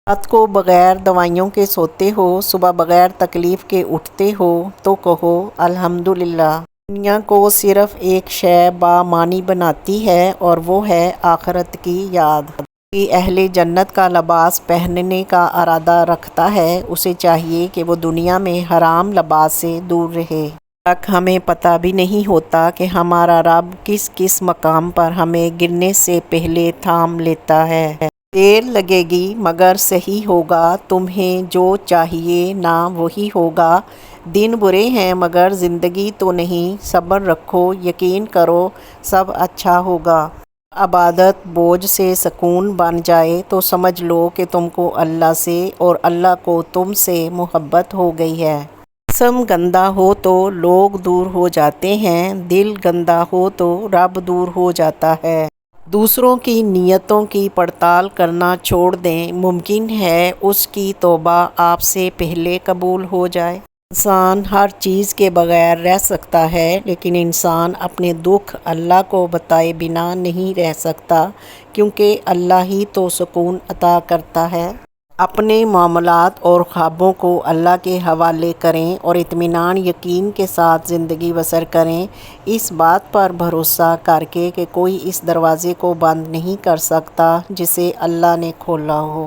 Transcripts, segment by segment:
رات کو بغیر دوائیوں کے سوتے ہو، صبح بغیر تکلیف کے اٹھتے ہو تو کہو الحمدللہ۔ دنیا کو صرف ایک شے بامعنی بناتی ہے اور وہ ہے آخرت کی یاد۔ کوئی اہل جنت کا لباس پہننے کا ارادہ رکھتا ہے، اسے چاہیے کہ وہ دنیا میں حرام لباس سے دور رہے۔ تک ہمیں پتہ بھی نہیں ہوتا کہ ہمارا رب کس کس مقام پر ہمیں گرنے سے پہلے تھام لیتا ہے۔ دیر لگے گی مگر صحیح ہوگا، تمہیں جو چاہیے نہ وہی ہوگا۔ دن برے ہیں مگر زندگی تو نہیں، صبر رکھو، یقین کرو سب اچھا ہوگا۔ عبادت بوجھ سے سکون بن جائے تو سمجھ لو کہ تم کو اللہ سے اور اللہ کو تم سے محبت ہو گئی ہے۔ جسم گندا ہو تو لوگ دور ہو جاتے ہیں، دل گندا ہو تو رب دور ہو جاتا ہے۔ دوسروں کی نیتوں کی پڑتال کرنا چھوڑ دیں، ممکن ہے اس کی توبہ آپ سے پہلے قبول ہو جائے۔ انسان ہر چیز کے بغیر رہ سکتا ہے، لیکن انسان اپنے دکھ اللہ کو بتائے بنا نہیں رہ سکتا، کیونکہ اللہ ہی تو سکون عطا کرتا ہے۔ اپنے معاملات اور خوابوں کو اللہ کے حوالے کریں اور اطمینان یقین کے ساتھ زندگی بسر کریں، اس بات پر بھروسہ کر کے کہ کوئی اس دروازے کو بند نہیں کر سکتا جسے اللہ نے کھولا ہو۔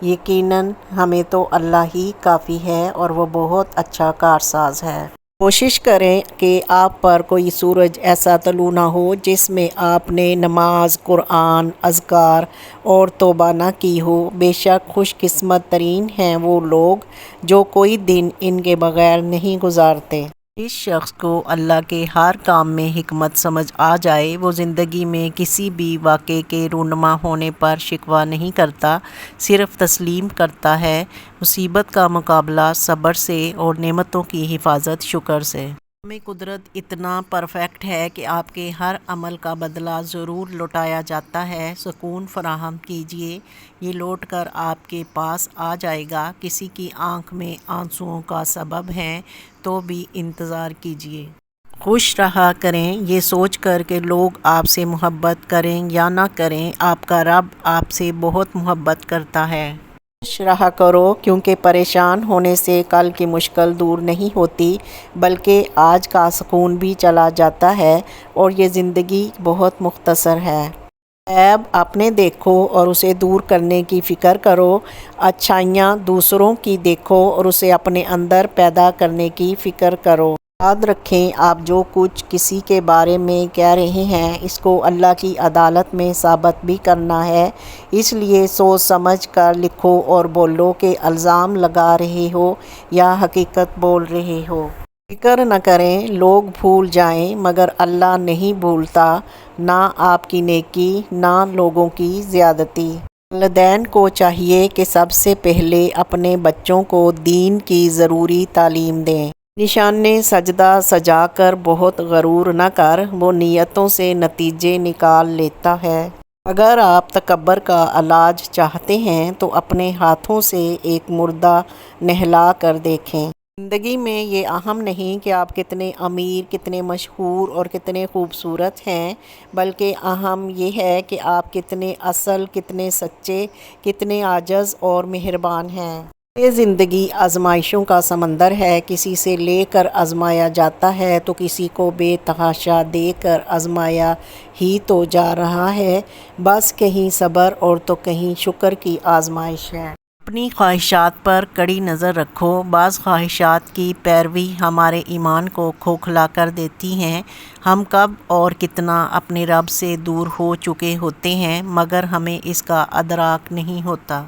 یقیناً ہمیں تو اللہ ہی کافی ہے اور وہ بہت اچھا کارساز ہے۔ کوشش کریں کہ آپ پر کوئی سورج ایسا طلوع نہ ہو جس میں آپ نے نماز، قرآن، اذکار اور توبہ نہ کی ہو۔ بے شک خوش قسمت ترین ہیں وہ لوگ جو کوئی دن ان کے بغیر نہیں گزارتے۔ جس شخص کو اللہ کے ہر کام میں حکمت سمجھ آ جائے، وہ زندگی میں کسی بھی واقعے کے رونما ہونے پر شکوہ نہیں کرتا، صرف تسلیم کرتا ہے۔ مصیبت کا مقابلہ صبر سے اور نعمتوں کی حفاظت شکر سے۔ ہمیں قدرت اتنا پرفیکٹ ہے کہ آپ کے ہر عمل کا بدلہ ضرور لوٹایا جاتا ہے۔ سکون فراہم کیجیے، یہ لوٹ کر آپ کے پاس آ جائے گا۔ کسی کی آنکھ میں آنسوؤں کا سبب ہے تو بھی انتظار کیجیے۔ خوش رہا کریں، یہ سوچ کر کہ لوگ آپ سے محبت کریں یا نہ کریں، آپ کا رب آپ سے بہت محبت کرتا ہے۔ خوش رہا کرو، کیونکہ پریشان ہونے سے کل کی مشکل دور نہیں ہوتی، بلکہ آج کا سکون بھی چلا جاتا ہے، اور یہ زندگی بہت مختصر ہے۔ عیب اپنے دیکھو اور اسے دور کرنے کی فکر کرو، اچھائیاں دوسروں کی دیکھو اور اسے اپنے اندر پیدا کرنے کی فکر کرو۔ یاد رکھیں، آپ جو کچھ کسی کے بارے میں کہہ رہے ہیں، اس کو اللہ کی عدالت میں ثابت بھی کرنا ہے، اس لیے سوچ سمجھ کر لکھو اور بولو کہ الزام لگا رہے ہو یا حقیقت بول رہے ہو۔ فکر نہ کریں، لوگ بھول جائیں مگر اللہ نہیں بھولتا، نہ آپ کی نیکی نہ لوگوں کی زیادتی۔ والدین کو چاہیے کہ سب سے پہلے اپنے بچوں کو دین کی ضروری تعلیم دیں۔ نشانے سجدہ سجا کر بہت غرور نہ کر، وہ نیتوں سے نتیجے نکال لیتا ہے۔ اگر آپ تکبر کا علاج چاہتے ہیں تو اپنے ہاتھوں سے ایک مردہ نہلا کر دیکھیں۔ زندگی میں یہ اہم نہیں کہ آپ کتنے امیر، کتنے مشہور اور کتنے خوبصورت ہیں، بلکہ اہم یہ ہے کہ آپ کتنے اصل، کتنے سچے، کتنے عاجز اور مہربان ہیں۔ یہ زندگی آزمائشوں کا سمندر ہے، کسی سے لے کر آزمایا جاتا ہے تو کسی کو بے تحاشا دے کر آزمایا ہی تو جا رہا ہے، بس کہیں صبر اور تو کہیں شکر کی آزمائش ہے۔ اپنی خواہشات پر کڑی نظر رکھو، بعض خواہشات کی پیروی ہمارے ایمان کو کھوکھلا کر دیتی ہیں۔ ہم کب اور کتنا اپنے رب سے دور ہو چکے ہوتے ہیں مگر ہمیں اس کا ادراک نہیں ہوتا۔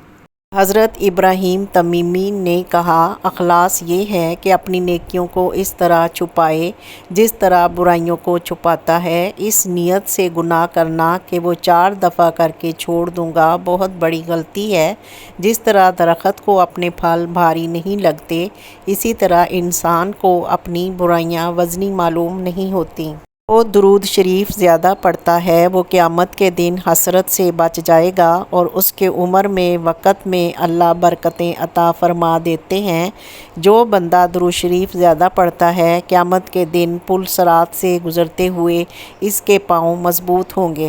حضرت ابراہیم تمیمی نے کہا، اخلاص یہ ہے کہ اپنی نیکیوں کو اس طرح چھپائے جس طرح برائیوں کو چھپاتا ہے۔ اس نیت سے گناہ کرنا کہ وہ 4 دفعہ کر کے چھوڑ دوں گا بہت بڑی غلطی ہے۔ جس طرح درخت کو اپنے پھل بھاری نہیں لگتے، اسی طرح انسان کو اپنی برائیاں وزنی معلوم نہیں ہوتی۔ وہ درود شریف زیادہ پڑھتا ہے، وہ قیامت کے دن حسرت سے بچ جائے گا اور اس کے عمر میں وقت میں اللہ برکتیں عطا فرما دیتے ہیں۔ جو بندہ درود شریف زیادہ پڑھتا ہے، قیامت کے دن پل صراط سے گزرتے ہوئے اس کے پاؤں مضبوط ہوں گے۔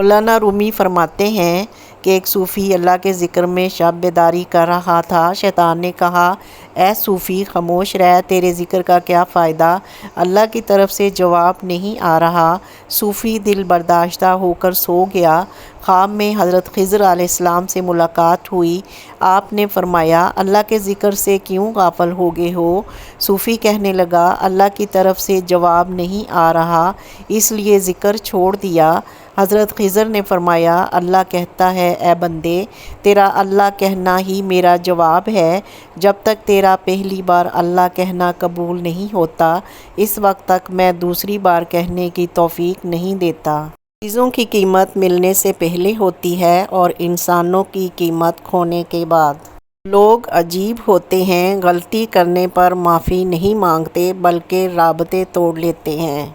مولانا رومی فرماتے ہیں کہ ایک صوفی اللہ کے ذکر میں شب بیداری کر رہا تھا۔ شیطان نے کہا، اے صوفی خاموش رہ، تیرے ذکر کا کیا فائدہ، اللہ کی طرف سے جواب نہیں آ رہا۔ صوفی دل برداشتہ ہو کر سو گیا۔ خواب میں حضرت خضر علیہ السلام سے ملاقات ہوئی۔ آپ نے فرمایا، اللہ کے ذکر سے کیوں غافل ہو گئے ہو؟ صوفی کہنے لگا، اللہ کی طرف سے جواب نہیں آ رہا، اس لیے ذکر چھوڑ دیا۔ حضرت خضر نے فرمایا، اللہ کہتا ہے، اے بندے، تیرا اللہ کہنا ہی میرا جواب ہے۔ جب تک تیرا پہلی بار اللہ کہنا قبول نہیں ہوتا، اس وقت تک میں دوسری بار کہنے کی توفیق نہیں دیتا۔ چیزوں کی قیمت ملنے سے پہلے ہوتی ہے اور انسانوں کی قیمت کھونے کے بعد۔ لوگ عجیب ہوتے ہیں، غلطی کرنے پر معافی نہیں مانگتے بلکہ رابطے توڑ لیتے ہیں۔